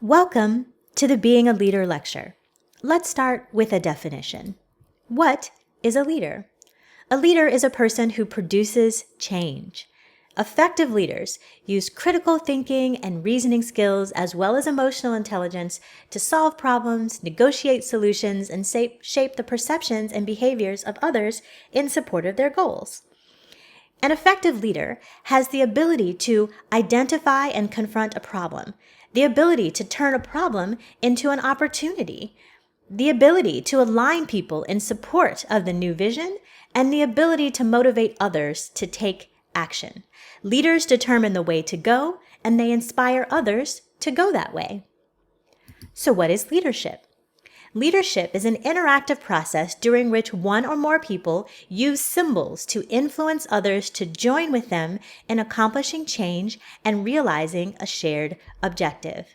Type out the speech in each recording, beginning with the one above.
Welcome to the Being a Leader lecture. Let's start with a definition. What is a leader? A leader is a person who produces change. Effective leaders use critical thinking and reasoning skills as well as emotional intelligence to solve problems, negotiate solutions, and shape the perceptions and behaviors of others in support of their goals. An effective leader has the ability to identify and confront a problem, the ability to turn a problem into an opportunity, the ability to align people in support of the new vision, and the ability to motivate others to take action. Leaders determine the way to go, and they inspire others to go that way. So what is leadership? Leadership is an interactive process during which one or more people use symbols to influence others to join with them in accomplishing change and realizing a shared objective.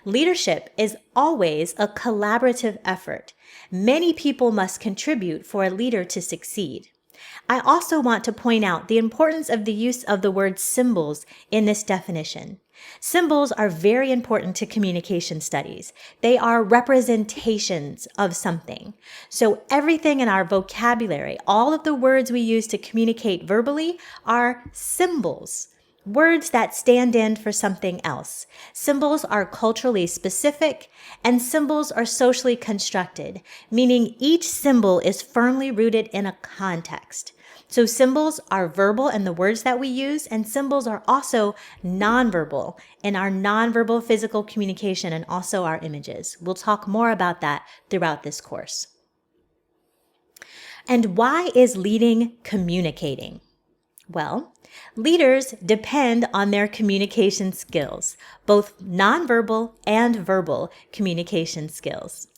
Leadership is always a collaborative effort. Many people must contribute for a leader to succeed. I also want to point out the importance of the use of the word symbols in this definition. Symbols are very important to communication studies. They are representations of something. So everything in our vocabulary, all of the words we use to communicate verbally are symbols. Words that stand in for something else. Symbols are culturally specific, and symbols are socially constructed, meaning each symbol is firmly rooted in a context. So symbols are verbal in the words that we use, and symbols are also nonverbal in our nonverbal physical communication and also our images. We'll talk more about that throughout this course. And why is leading communicating? Well, leaders depend on their communication skills, both nonverbal and verbal communication skills.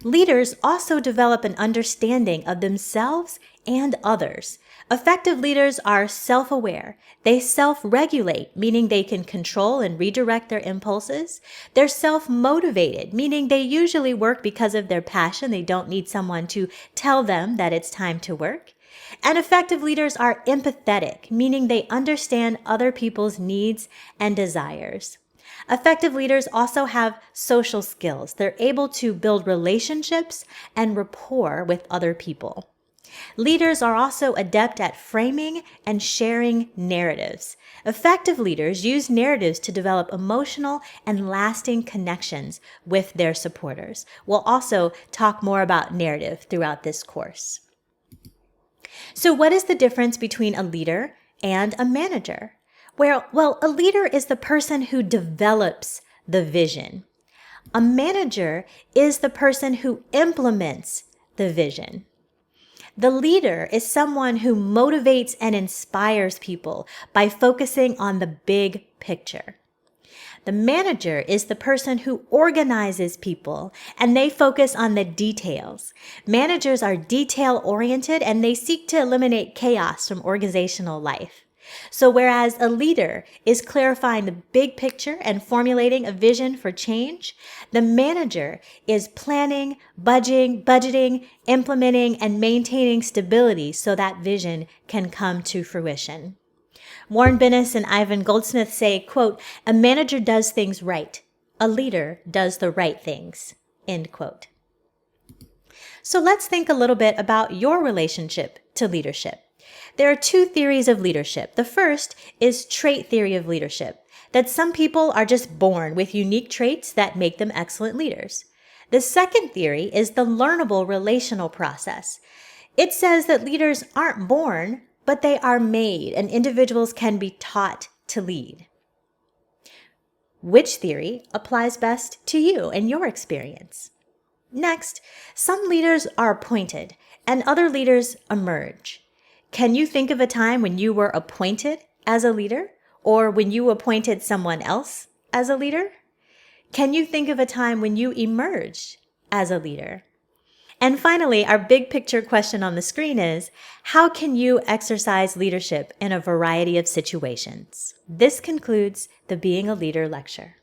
Leaders also develop an understanding of themselves and others. Effective leaders are self-aware. They self-regulate, meaning they can control and redirect their impulses. They're self-motivated, meaning they usually work because of their passion. They don't need someone to tell them that it's time to work. And effective leaders are empathetic, meaning they understand other people's needs and desires. Effective leaders also have social skills. They're able to build relationships and rapport with other people. Leaders are also adept at framing and sharing narratives. Effective leaders use narratives to develop emotional and lasting connections with their supporters. We'll also talk more about narrative throughout this course. So what is the difference between a leader and a manager? Well, a leader is the person who develops the vision. A manager is the person who implements the vision. The leader is someone who motivates and inspires people by focusing on the big picture. The manager is the person who organizes people, and they focus on the details. Managers are detail-oriented, and they seek to eliminate chaos from organizational life. So whereas a leader is clarifying the big picture and formulating a vision for change, the manager is planning, budgeting, implementing, and maintaining stability so that vision can come to fruition. Warren Bennis and Ivan Goldsmith say, quote, "A manager does things right. A leader does the right things," end quote. So let's think a little bit about your relationship to leadership. There are two theories of leadership. The first is trait theory of leadership, that some people are just born with unique traits that make them excellent leaders. The second theory is the learnable relational process. It says that leaders aren't born, but they are made, and individuals can be taught to lead. Which theory applies best to you and your experience? Next, some leaders are appointed, and other leaders emerge. Can you think of a time when you were appointed as a leader, or when you appointed someone else as a leader? Can you think of a time when you emerged as a leader? And finally, our big picture question on the screen is, how can you exercise leadership in a variety of situations? This concludes the Being a Leader lecture.